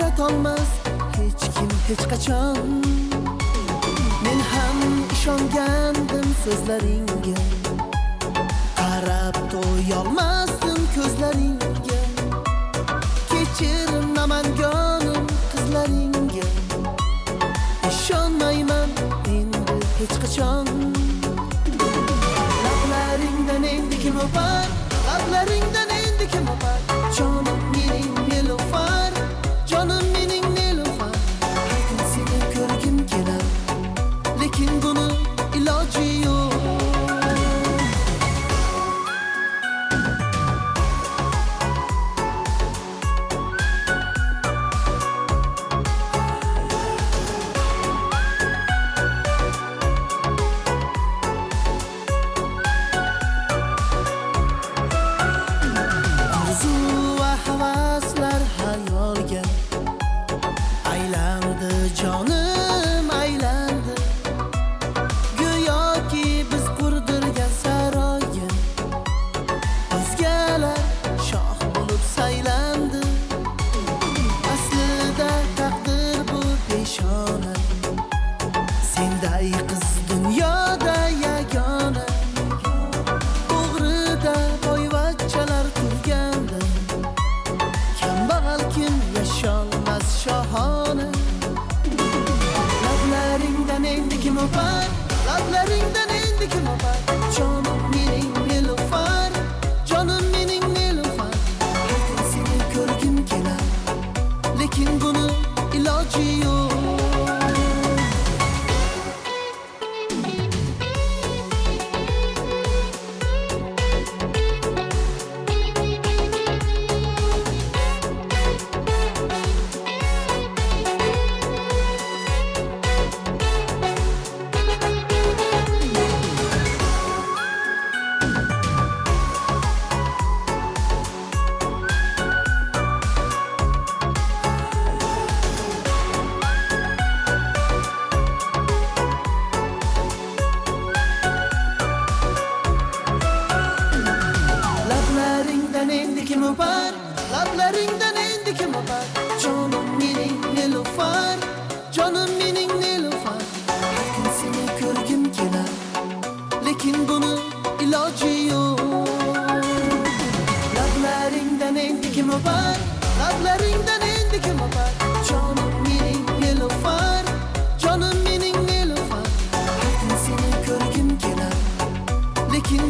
yaratolmas hech kim hech qachon. Men ham ishongandim so'zlaringga, qarab to'yolmasdim ko'zlaringga. Kechir namangonim qizlaringga, ishonmayman endi hech qachon. Lablaringdan endi kim o'par, lablaringdan endi kim o'par? Jonim mening Nilufar, jonim mening Nilufar. Har kun seni ko'rgim kelar, lekin buni iloji yo'q. Havaslar hayolga aylandi, jonim aylandi. Go'yoki biz qurdirgan saroyga o'zgalar shoh bo'lib saylandi. Aslida taqdir bu peshona, senday qiz dunyoda yagona. O'g'rida boyvachchalar turganda, kambag'al kim yasholmas shohona. Lablaringdan endi kim o'par, lablaringdan endi kim o'par? Jonim mening Nilufar, jonim mening Nilufar. Har kun seni ko'rgim kelar, lekin buni iloji yo'q. Lablaringdan endi kim o'par, lablaringdan endi kim o'par? Jonim mening Nilufar, jonim mening Nilufar. Har kun seni ko'rgim kelar, lekin buni iloji yo'q. Lablaringdan endi kim o'par, lablaringdan endi kim o'par? Jonim mening Nilufar, jonim mening Nilufar. Har kun seni ko'rgim kelar, lekin